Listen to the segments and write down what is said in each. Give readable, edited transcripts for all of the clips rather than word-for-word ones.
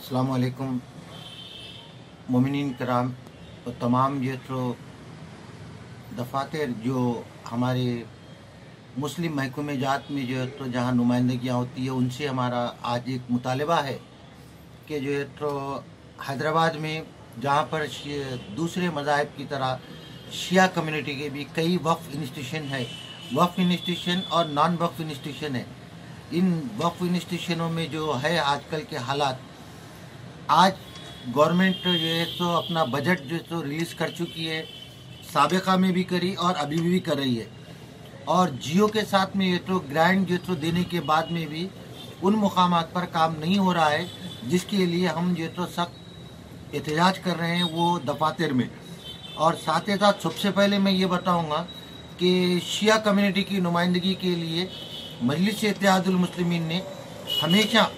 अस्सलाम वालेकुम मोमिनीन कराम। तो तमाम ये तो दफातर जो हमारे मुस्लिम महकूमे जात में जो है तो जहाँ नुमाइंदगियाँ होती है उनसे हमारा आज एक मुतालबा है कि जो है तो हैदराबाद में जहाँ पर दूसरे मज़ाहिब की तरह शिया कम्युनिटी के भी कई वक्फ इंस्टीट्यूशन है, वक्फ इंस्टीट्यूशन और नॉन वक्फ इंस्टीट्यूशन है। इन वक्फ इंस्टीट्यूशनों में जो है आजकल के हालात, आज गवर्नमेंट जो है तो अपना बजट जो है तो रिलीज़ कर चुकी है, साबिका में भी करी और अभी भी कर रही है। और जियो के साथ में ये तो ग्रांट जो तो देने के बाद में भी उन मुकामात पर काम नहीं हो रहा है, जिसके लिए हम जो तो सख्त एहतजाज कर रहे हैं वो दफातर में। और साथ ही साथ सबसे पहले मैं ये बताऊंगा कि शिया कम्युनिटी की नुमाइंदगी के लिए मजलिस-ए-इत्तेहादुल मुस्लिमीन ने हमेशा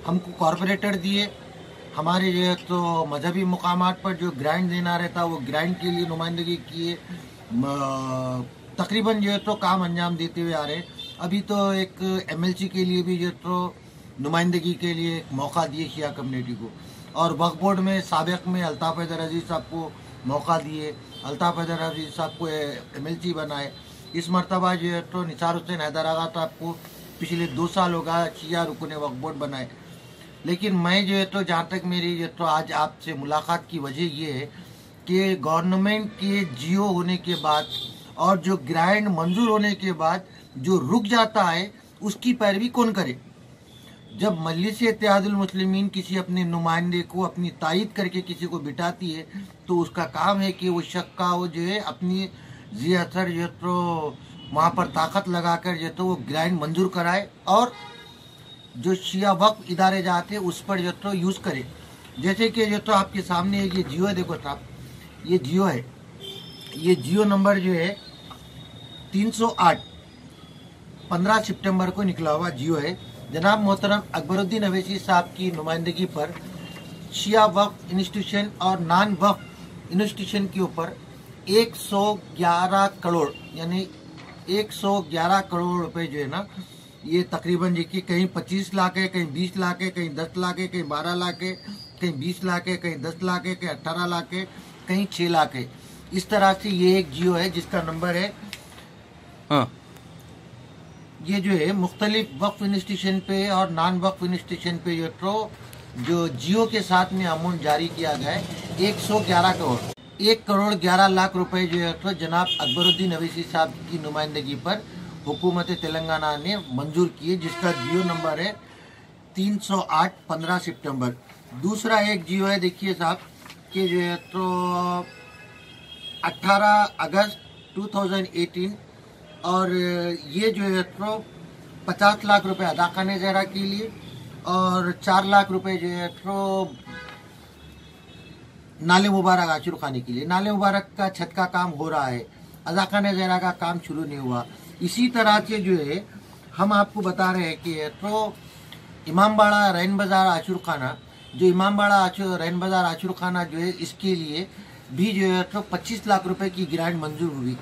हमको कॉरपोरेटर दिए, हमारे जो है तो मजहबी मुकामात पर जो ग्रांट देना रहता वो ग्रांट के लिए नुमाइंदगी किए, तकरीबन जो है तो काम अंजाम देते हुए आ रहे। अभी तो एक एमएलसी के लिए भी जो तो नुमाइंदगी के लिए एक मौका दिए शिया कम्युनिटी को। और वक्फ बोर्ड में साबिक में अल्ताफ़ हैदर अजीज़ साहब को मौका दिए, अल्ताफ़ हैदर अजीज़ साहब को एमएलसी बनाए। इस मरतबा जो है तो निसार हुसैन हैदर आगा साहब को पिछले 2 साल होगा शिया रुकने वक्फ बोर्ड बनाए। लेकिन मैं जो है तो जहाँ तक मेरी जो तो आज आपसे मुलाकात की वजह ये है कि गवर्नमेंट के जियो होने के बाद और जो ग्रांट मंजूर होने के बाद जो रुक जाता है उसकी पैरवी कौन करे। जब मजलिस-ए-इत्तेहादुल मुस्लिमीन किसी अपने नुमाइंदे को अपनी तायीद करके किसी को बिठाती है तो उसका काम है कि वो शख्स का वो जो है अपनी जी असर जो तो वहाँ पर ताकत लगाकर जो तो वो ग्रांट मंजूर कराए और जो शिया वक्फ इदारे जाते हैं उस पर जो तो यूज़ करे। जैसे कि जो तो आपके सामने ये जियो है, देखो साहब ये जियो है, ये जियो नंबर जो है 308 15 सितंबर को निकला हुआ जियो है। जनाब मोहतरम अकबरुद्दीन अवैसी साहब की नुमाइंदगी पर शिया वक्फ इंस्टीट्यूशन और नॉन वक्फ इंस्टीट्यूशन के ऊपर 111 करोड़ यानी 111 करोड़ रुपए जो है ना, ये तकरीबन देखिए कहीं 25 लाख है, कहीं 20 लाख है, कहीं 10 लाख है, कहीं 12 लाख है, कहीं 20 लाख है, कहीं 10 लाख है, कहीं 18 लाख है, कहीं 6 लाख है। इस तरह से ये एक जियो है जिसका नंबर है ये जो है मुख्तलिफ वक्फ इंस्टीट्यूशन पे और नॉन वक्फ इंस्टीट्यूशन पे जो जियो के साथ में अमाउंट जारी किया गया है 111 करोड़ 1 करोड़ 11 लाख रुपए जो है तो जनाब अकबरुद्दीन अवैसी साहब की नुमाइंदगी पर हुकूमत तेलंगाना ने मंजूर किए, जिसका जियो नंबर है 308 15 सितंबर। दूसरा एक जियो है देखिए साहब कि जो है तो 18 अगस्त 2018 और ये जो है तो 50 लाख रुपए अदा खाने ज़हरा के लिए और 4 लाख रुपए जो है तो नाले मुबारक आशुर खाने के लिए। नाले मुबारक का छत का काम हो रहा है, अदा खाने ज़हरा का काम शुरू नहीं हुआ। इसी तरह से जो है हम आपको बता रहे हैं कि तो इमामबाड़ा रैन बाज़ार आशुर खाना, जो इमामबाड़ा रैन बाज़ार आशुर खाना जो है इसके लिए भी जो है तो 25 लाख रुपए की ग्रांट मंजूर हुई।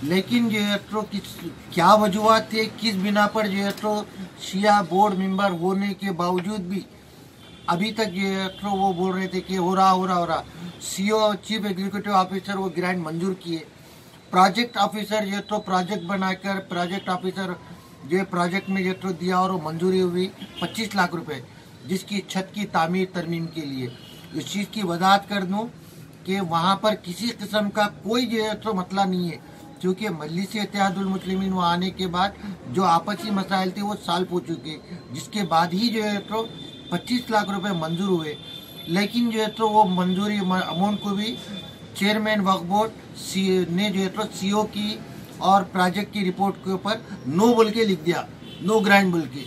लेकिन जो है तो क्या वजूहत थे, किस बिना पर जो है तो शिया बोर्ड मेंबर होने के बावजूद भी अभी तक जो है तो वो बोल रहे थे कि हो रहा। सीओ चीफ एग्जीक्यूटिव ऑफिसर वो ग्रांट मंजूर किए, प्रोजेक्ट ऑफिसर जो तो प्रोजेक्ट बनाकर प्रोजेक्ट ऑफिसर जो प्रोजेक्ट में जो तो दिया और वो मंजूरी हुई 25 लाख रुपए जिसकी छत की तामीर तरमीम के लिए। इस चीज़ की वजाहत कर दूँ कि वहाँ पर किसी किस्म का कोई जो है तो मसला नहीं है, क्योंकि मजलिस-ए-इत्तेहादुल मुस्लिमीन वहाँ आने के बाद जो आपसी मसाइल थे वो सॉल्व हो चुके, जिसके बाद ही जो है तो 25 लाख रुपए मंजूर हुए। लेकिन जो है तो वो मंजूरी अमाउंट को भी चेयरमैन वक्फ बोर्ड ने जो है तो सीओ की और प्रोजेक्ट की रिपोर्ट के ऊपर नो बोल के लिख दिया, नो ग्रांट बोल के।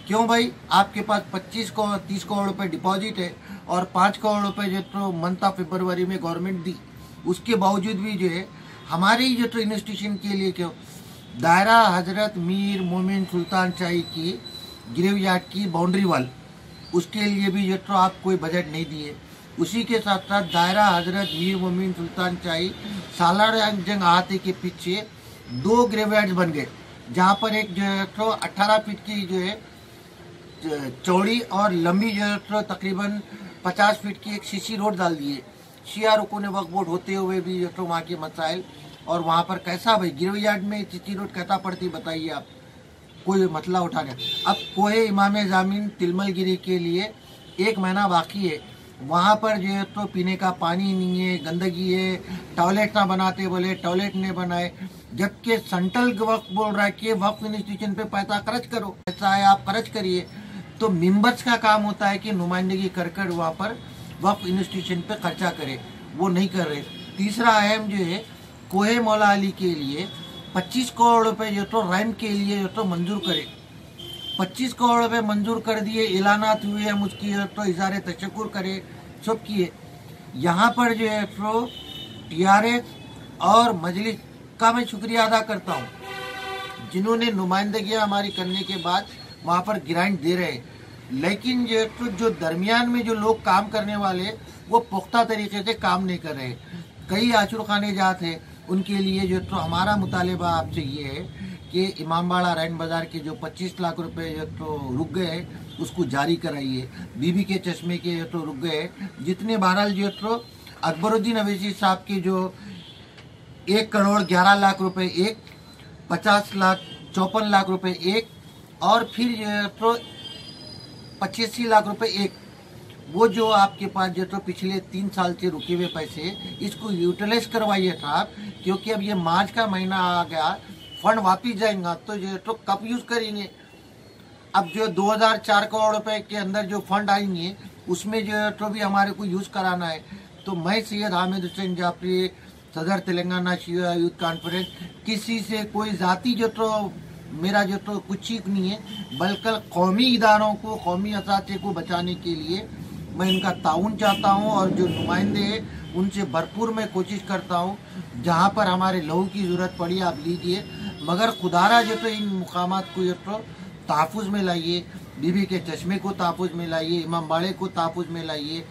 क्यों भाई, आपके पास 25 करोड़ 30 करोड़ रुपए डिपॉजिट है और 5 करोड़ रुपए जो तो मंथ ऑफ फरवरी में गवर्नमेंट दी, उसके बावजूद भी जो है हमारे ही जो तो इंस्टीट्यूशन के लिए क्यों दायरा हजरत मीर मोमिन सुल्तान शाही की ग्रेवयार्ड की बाउंड्री वाल, उसके लिए भी जो तो आप कोई बजट नहीं दिए। उसी के साथ साथ दायरा हजरत मीर मोमिन सुल्तान शाही सालार जंग अहाते के पीछे 2 ग्रेवयार्ड्स बन गए, जहाँ पर एक जो है तो 18 फीट की जो है चौड़ी और लंबी जो है तकरीबन 50 फीट की एक सीसी रोड डाल दी है। शिया रुकून वक्फ बोर्ड होते हुए भी जो वहाँ के मसाइल, और वहाँ पर कैसा भाई गिरवी यार्ड में सीसी रोड कहता पड़ती बताइए आप, कोई मतला उठाने। अब कोहे इमाम जामीन तिलमलगिरी के लिए 1 महीना बाकी है, वहाँ पर जो है तो पीने का पानी नहीं है, गंदगी है, टॉयलेट ना बनाते बोले टॉयलेट नहीं बनाए, जबकि सेंट्रल वक्फ बोल रहा है कि वक्फ इंस्टीट्यूशन पे पैसा खर्च करो, ऐसा है आप खर्च करिए। तो मेंबर्स का काम होता है कि नुमाइंदगी कर कर वहाँ पर वक्फ इंस्टीट्यूशन पे खर्चा करे, वो नहीं कर रहे। तीसरा अहम जो है कोहे मौला अली के लिए 25 करोड़ रुपए जो तो रैम के लिए जो तो मंजूर करे, 25 करोड़ रुपए मंजूर कर दिए, ऐलानात हुए, हम उसकी तो इज़हार तशक्कुर करे, सब किए। यहाँ पर जो है तो टीआरएस और मजलिस का मैं शुक्रिया अदा करता हूँ, जिन्होंने नुमाइंदगियाँ हमारी करने के बाद वहाँ पर ग्रांट दे रहे हैं। लेकिन जो दरमियान में जो लोग काम करने वाले वो पुख्ता तरीके से काम नहीं कर रहे। कई आशुर खाने जात हैं, उनके लिए जो तो हमारा मुतालिबा आपसे ये है कि इमामबाड़ा रैन बाज़ार के जो 25 लाख रुपए जो तो रुक गए हैं उसको जारी कराइए। बीबी के चश्मे के जो तो रुक गए, जितने बहरहाल जो तो अकबरुद्दीन अवैसी साहब के जो 1 करोड़ 11 लाख रुपए एक, 50 लाख 54 लाख रुपए एक, और फिर जो तो 85 लाख रुपए एक, वो जो आपके पास जो तो पिछले 3 साल से रुके हुए पैसे, इसको यूटिलाइज करवाइए साहब, क्योंकि अब ये मार्च का महीना आ गया, फंड वापिस जाएगा तो जो तो कब यूज करेंगे। अब जो 2004 करोड़ रुपए के अंदर जो फंड आएंगे उसमें जो तो भी हमारे को यूज कराना है। तो मैं सैयद हामिद हुसैन जाफरी, सदर तेलंगाना शिया यूथ कॉन्फ्रेंस, किसी से कोई जाती जो तो मेरा जो तो कुछ चीख नहीं है, बल्कि कौमी इदारों को, कौमी असाते को बचाने के लिए मैं इनका ताउन चाहता हूं, और जो नुमाइंदे हैं उनसे भरपूर मैं कोशिश करता हूं, जहां पर हमारे लहू की ज़रूरत पड़ी आप लीजिए, मगर खुदारा जो तो इन मुकामात को जो तो तहफ़्फ़ुज़ में लाइए, बीबी के चश्मे को तहफ़्फ़ुज़ में लाइए, इमामबाड़े को तहफ़्फ़ुज़ में लाइए।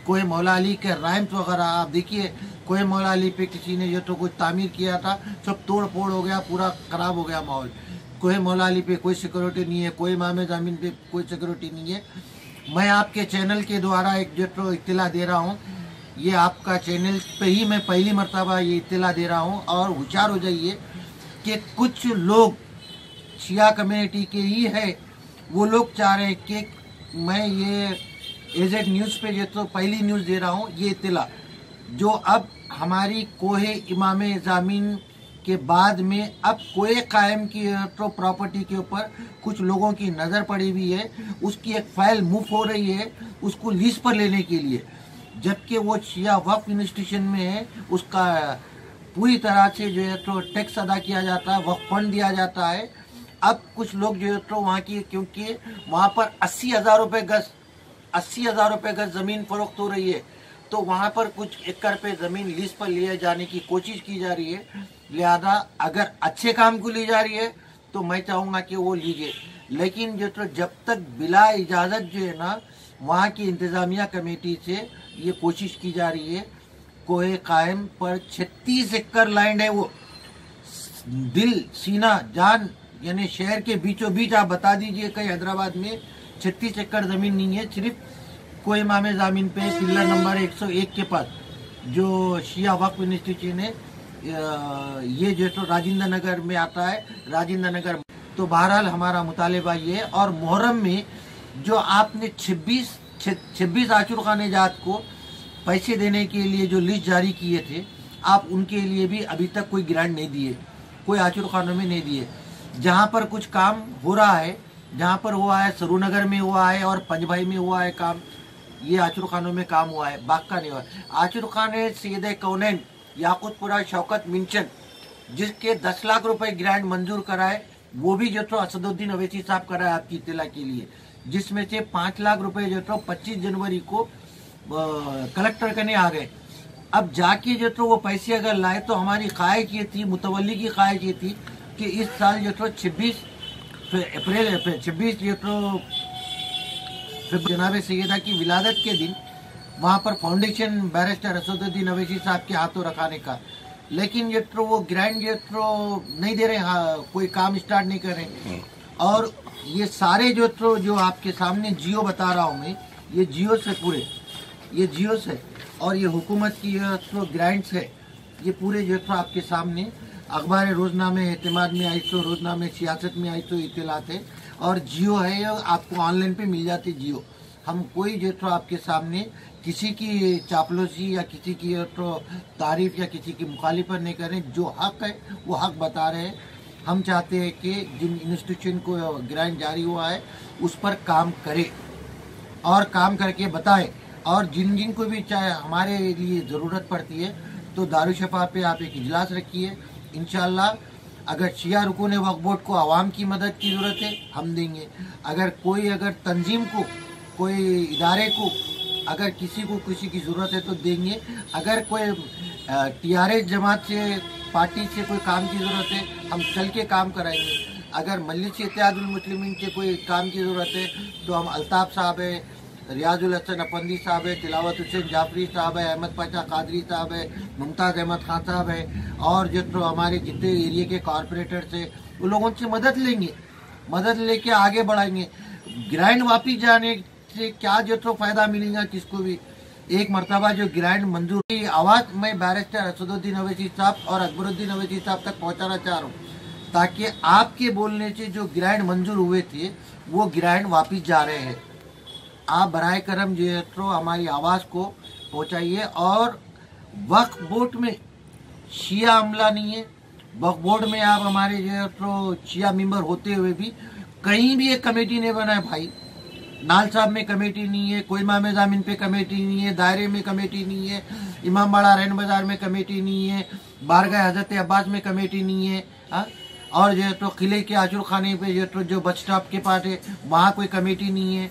कोहे मौला अली के रैम्स वगैरह आप देखिए, कोहे मौला अली पे किसी ने जो तो कुछ तामीर किया था, सब तोड़ फोड़ हो गया, पूरा ख़राब हो गया माहौल। कोहे मौला अली पे कोई सिक्योरिटी नहीं है, कोई इमाम ज़मीन पे कोई सिक्योरिटी नहीं है। मैं आपके चैनल के द्वारा एक जो तो इत्तला दे रहा हूँ, ये आपका चैनल पे ही मैं पहली मर्तबा ये इत्तला दे रहा हूँ, और होशियार हो जाइए कि कुछ लोग शिया कम्युनिटी के ही है, वो लोग चाह रहे हैं कि मैं ये एजेड न्यूज़ पे जो तो पहली न्यूज़ दे रहा हूँ, ये इत्तला जो अब हमारी कोहे इमाम ज़मीन के बाद में अब कोहे कायम की तो प्रॉपर्टी के ऊपर कुछ लोगों की नज़र पड़ी हुई है, उसकी एक फाइल मूव हो रही है उसको लीज पर लेने के लिए, जबकि वो शिया वक्फ इंस्टीट्यूशन में है, उसका पूरी तरह से जो है तो टैक्स अदा किया जाता है, वक्फ फंड दिया जाता है। अब कुछ लोग जो है तो वहाँ की, क्योंकि वहाँ पर 80,000 रुपये गज, 80,000 रुपये गज ज़मीन फरोख्त हो रही है, तो वहाँ पर कुछ एकड़ पे ज़मीन लीज पर लिए जाने की कोशिश की जा रही है। लिहाजा अगर अच्छे काम को ली जा रही है तो मैं चाहूँगा कि वो लीजिए, लेकिन जो तो जब तक बिला इजाज़त जो है ना वहाँ की इंतज़ामिया कमेटी से ये कोशिश की जा रही है, कोहे कायम पर 36 एकड़ लैंड है, वो दिल सीना जान यानी शहर के बीचों बीच आप बता दीजिए कहीं हैदराबाद में 36 एकड़ ज़मीन नहीं है, सिर्फ कोहे इमाम ज़मीन पे पिल्लर नंबर 101 के पास जो शिया वक्फ इंस्टीट्यूशन है, ये जो तो राजेंद्र नगर में आता है, राजेंद्र नगर। तो बहरहाल हमारा मुतालिबा ये है, और मुहर्रम में जो आपने 26 आशुर खाने जात को पैसे देने के लिए जो लिस्ट जारी किए थे, आप उनके लिए भी अभी तक कोई ग्रांट नहीं दिए, कोई आशुर खानों में नहीं दिए। जहाँ पर कुछ काम हो रहा है, जहाँ पर हुआ है सरूनगर में हुआ है और पंजभाई में हुआ है काम, ये आशुर खानों में काम हुआ है, बाग का नहीं हुआ है। आशुर खान है सैयद कौनैन याकूतपुरा शौकत मिंचन, जिसके 10 लाख रुपए ग्रांट मंजूर कराए, वो भी जो तो असदुद्दीन अवैसी साहब कराए आपकी इत्तला के लिए, जिसमें से 5 लाख रुपए जो तो 25 जनवरी को कलेक्टर करने आ गए। अब जाके जो तो वो पैसे अगर लाए तो हमारी ख्वाहिश ये थी, मुतवल्ली की ख्वाहिश ये थी कि इस साल जो तो 26 जो तो जनाब सैयदा की विलादत के दिन वहाँ पर फाउंडेशन बैरिस्टर असदुद्दीन अवैसी साहब के हाथों रखाने का, लेकिन ये तो वो ग्रांट ये तो नहीं दे रहे, हाँ कोई काम स्टार्ट नहीं कर रहे। और ये सारे जो आपके सामने जियो बता रहा हूँ मैं, ये जियो से पूरे, ये जियो से, और ये हुकूमत की जो ग्रांट्स है, ये पूरे आपके सामने अखबार रोजनामे एतमाद में आई तो, रोजनामे सियासत में आई तो इत्तलात है। और जियो है, ये आपको ऑनलाइन पे मिल जाती जियो। हम कोई आपके सामने किसी की चापलूसी या किसी की तारीफ या किसी की मुखालिफत नहीं कर रहे। जो हक है वो हक बता रहे हैं। हम चाहते हैं कि जिन इंस्टीट्यूशन को ग्रांट जारी हुआ है उस पर काम करे और काम करके बताए, और जिन जिन को भी चाहे हमारे लिए ज़रूरत पड़ती है तो दारुशफा पे आप एक इजलास रखिए। इंशाल्लाह अगर शिया रुकून वक्फ बोर्ड को आवाम की मदद की ज़रूरत है हम देंगे। अगर तंजीम को, कोई इदारे को, अगर किसी को किसी की ज़रूरत है तो देंगे। अगर कोई TRS जमात से, पार्टी से कोई काम की ज़रूरत है हम चल के काम कराएंगे। अगर मजलिस इत्तेहादुल मुस्लिमीन के कोई काम की ज़रूरत है तो हम अल्ताफ़ साहब है, रियाजुल हसन अपंदी साहब है, तिलावत हुसैन जाफरी साहब है, अहमद पाशा कादरी साहब है, मुमताज़ अहमद खान साहब है, और हमारे जितने एरिया के कॉरपोरेटर्स है उन लोगों से मदद लेंगे, मदद लेके आगे बढ़ाएंगे। ग्रांट वापिस जाने से क्या फ़ायदा मिलेगा किसको भी। एक मरतबा जो ग्रांट मंजूर की आवाज़ मैं बैरिस्टर असदुद्दीन अवैसी साहब और अकबरुद्दीन अवैसी साहब तक पहुंचाना चाह रहा हूँ, ताकि आपके बोलने से जो ग्रांट मंजूर हुए थे वो ग्रांट वापिस जा रहे हैं। आप बराए करम हमारी आवाज़ को पहुंचाइए। और वक्फ बोर्ड में शिया अमला नहीं है। वक्फ बोर्ड में आप हमारे शिया मेंबर होते हुए भी कहीं भी एक कमेटी नहीं बनाए भाई। नाल साहब में कमेटी नहीं है, कोई मामे जामिन पे कमेटी नहीं है, दायरे में कमेटी नहीं है, इमामबाड़ा रैन बाजार में कमेटी नहीं है, बारगाह हजरत अब्बास में कमेटी नहीं है, और किले के आशुर खाने पे जो बस स्टॉप के पास है वहाँ कोई कमेटी नहीं है।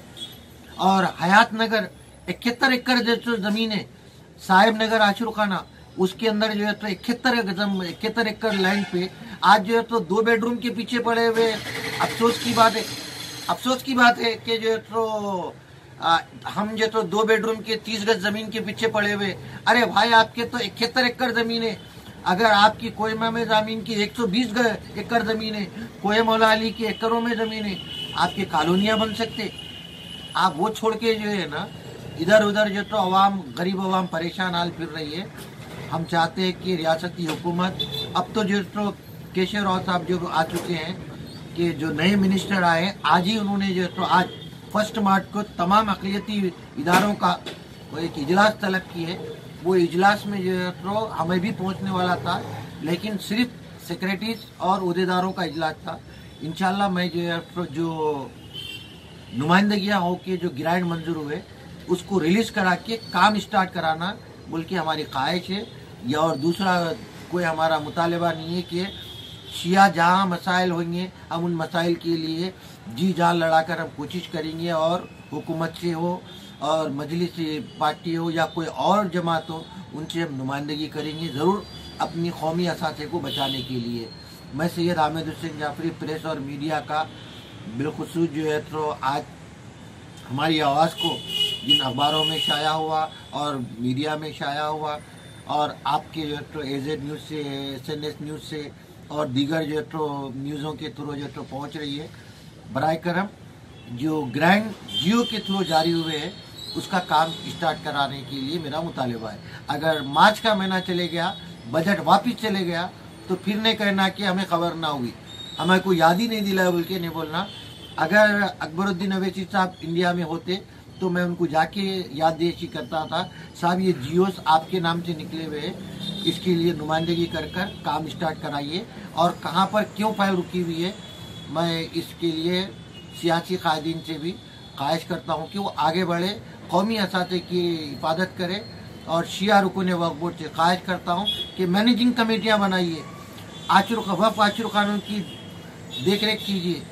और हयात नगर 71 एकड़ जमीन है, साहिब नगर आशुर खाना उसके अंदर 71 एकड़ लैंड पे आज 2 बेडरूम के पीछे पड़े हुए। अफसोस की बात है कि हम 2 बेडरूम के 30 गज जमीन के पीछे पड़े हुए। अरे भाई आपके तो 71 एकड़ जमीन है। अगर आपकी कोयमा में जमीन की 120 एकड़ जमीन है, कोय मौला अली की एकड़ों में जमीन है, आपकी कॉलोनियां बन सकते। आप वो छोड़ के ना इधर उधर अवाम, गरीब अवाम परेशान हाल फिर रही है। हम चाहते हैं कि रियासती हुकूमत, अब तो केशव राव साहब जो आ चुके हैं, कि जो नए मिनिस्टर आए आज ही उन्होंने आज 1 मार्च को तमाम अक़लियती इदारों का वो एक इजलास तलब की है। वो इजलास में हमें भी पहुंचने वाला था, लेकिन सिर्फ सेक्रेटरीज और उहदेदारों का इजलास था। इंशाल्लाह मैं जो नुमाइंदगियाँ हो के जो ग्रांट मंजूर हुए उसको रिलीज करा के काम स्टार्ट कराना बल्कि हमारी ख्वाहिश है। या और दूसरा कोई हमारा मुतालबा नहीं है कि शिया जहाँ मसाइल होंगे हम उन मसाइल के लिए जी जान लड़ाकर हम कोशिश करेंगे, और हुकूमत से हो और मजलिस पार्टी हो या कोई और जमात हो उनसे हम नुमाइंदगी करेंगे ज़रूर अपनी कौमी असासे को बचाने के लिए। मैं सैयद हामिद हुसैन जाफरी प्रेस और मीडिया का बिलखुसूस आज हमारी आवाज़ को जिन अखबारों में शाया हुआ और मीडिया में शाया हुआ और आपके AZ न्यूज़ से, SNS न्यूज़ से और दीगर न्यूज़ों के थ्रू पहुंच रही है। बराए करम जो ग्रांट जियो के थ्रू जारी हुए हैं उसका काम स्टार्ट कराने के लिए मेरा मुतालबा है। अगर मार्च का महीना चले गया, बजट वापिस चले गया तो फिर नहीं कहना कि हमें खबर ना हुई, हमें कोई याद ही नहीं दिलाया बोल के नहीं बोलना। अगर अकबरुद्दीन अवैसी साहब इंडिया में होते तो मैं उनको जाके याद देशी करता था, साहब ये जियोस आपके नाम से निकले हुए हैं, इसके लिए नुमाइंदगी कर काम स्टार्ट कराइए, और कहाँ पर क्यों फाइल रुकी हुई है। मैं इसके लिए सियासी कायदीन से भी ख्वाहिश करता हूँ कि वो आगे बढ़े, कौमी असासे की हिफाजत करे, और शिया रुकून वक्फ बोर्ड से ख्वाहिश करता हूँ कि मैनेजिंग कमेटियाँ बनाइए, वक्फ आशुर कानून की देख रेख कीजिए,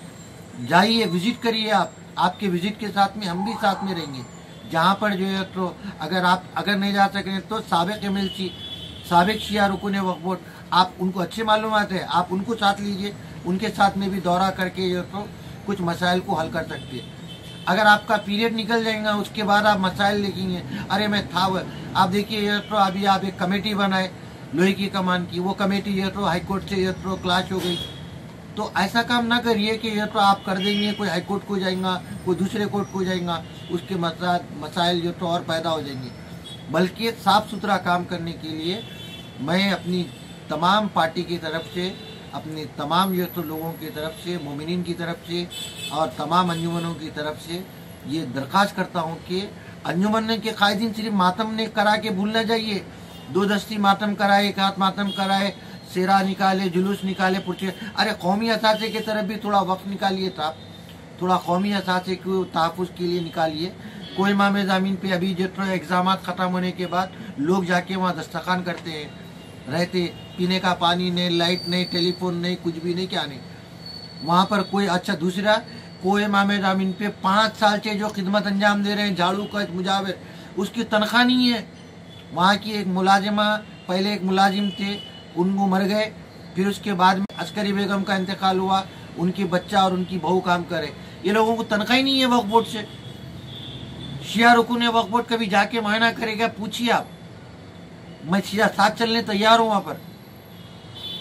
जाइए विजिट करिए। आपके विजिट के साथ में हम भी साथ में रहेंगे। जहाँ पर तो अगर नहीं जा सकें तो साबिक MLC, साबिक शिया रुकून वक्फ बोर्ड, आप उनको अच्छे मालूमात है, आप उनको साथ लीजिए, उनके साथ में भी दौरा करके कुछ मसाइल को हल कर सकते हैं। अगर आपका पीरियड निकल जाएगा उसके बाद आप मसाइल लिखेंगे, अरे मैं था वो, आप देखिए अभी आप एक कमेटी बनाए लोहे की कमान की, वो कमेटी हाई कोर्ट से क्लाश हो गई, तो ऐसा काम ना करिए कि ये तो आप कर देंगे, कोई हाई कोर्ट को जाएगा, कोई दूसरे कोर्ट को जाएगा, उसके मसाइल जो तो और पैदा हो जाएंगे। बल्कि एक साफ सुथरा काम करने के लिए मैं अपनी तमाम पार्टी की तरफ से, अपने तमाम जो तो लोगों की तरफ से, मोमिनीन की तरफ से और तमाम अंजुमनों की तरफ से ये दरख्वास्त करता हूँ कि अंजुमन के कायदीन सिर्फ मातम ने करा के भूलना चाहिए। 2 दस्ती मातम कराए, एक हाथ मातम कराए, सेरा निकाले, जुलूस निकाले, पुरचे, अरे कौमी असासे की तरफ भी थोड़ा वक्त निकालिए साहब, थोड़ा कौमी असासे को तहफ़्फ़ुज़ के लिए निकालिए। कोई मामे ज़मीन पे अभी जो एग्ज़ाम ख़त्म होने के बाद लोग जाके वहाँ दस्तखान करते हैं, रहते, पीने का पानी नहीं, लाइट नहीं, टेलीफोन नहीं, कुछ भी नहीं, क्या नहीं वहाँ पर कोई। अच्छा दूसरा, कोई मामे ज़मीन पे 5 साल से जो खिदमत अंजाम दे रहे हैं, झाड़ू का मुजाविर, उसकी तनख्वाह नहीं है। वहाँ की एक मुलाजिमा, पहले एक मुलाजिम थे, उनको मर गए, फिर उसके बाद में अस्करी बेगम का इंतकाल हुआ, उनकी बच्चा और उनकी बहू काम करे, ये लोगों को तनख्वाह ही नहीं है वक्फ बोर्ड से। शिया रुकून वक्फ बोर्ड कभी जाके मुआयना करेगा? पूछिए आप, मैं शिया साथ चलने तैयार हूँ वहाँ पर।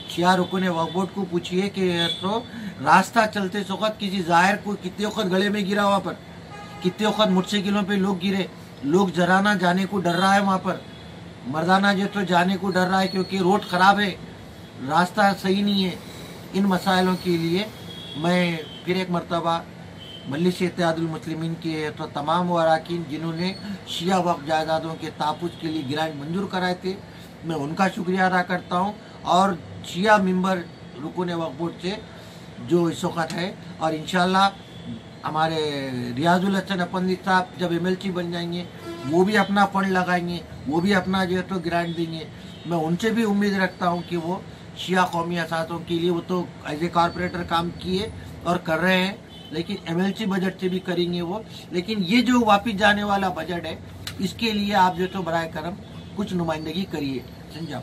शिया रुकून वक्फ बोर्ड को पूछिए कि तो रास्ता चलते वक्त किसी जाहिर को कितने वक्त गले में गिरा, वहाँ पर कितने वक्त मोटरसाइकिलों पे लोग गिरे, लोग जराना जाने को डर रहा है वहाँ पर, मर्दाना जो तो जाने को डर रहा है क्योंकि रोड ख़राब है, रास्ता सही नहीं है। इन मसाइलों के लिए मैं फिर एक मरतबा मजलिस इत्तेहादुल मुस्लिमीन के तो तमाम अरकान जिन्होंने शिया वक्फ जायदादों के तहफ़्फ़ुज़ के लिए ग्रांट मंजूर कराए थे, मैं उनका शुक्रिया अदा करता हूँ। और शिया मेंबर रुकून वक्फ बोर्ड से जो इस वक्त है, और इंशाल्लाह हमारे रियाजुल हसन अपंदी साहब जब MLC बन जाएंगे वो भी अपना फंड लगाएंगे, वो भी अपना जो है तो ग्रांट देंगे। मैं उनसे भी उम्मीद रखता हूँ कि वो शिया कौमी असासों के लिए, वो तो एज ए कॉरपोरेटर काम किए और कर रहे हैं, लेकिन MLC बजट से भी करेंगे वो। लेकिन ये जो वापस जाने वाला बजट है, इसके लिए आप जो तो बराए करम कुछ नुमाइंदगी करिए। समझा?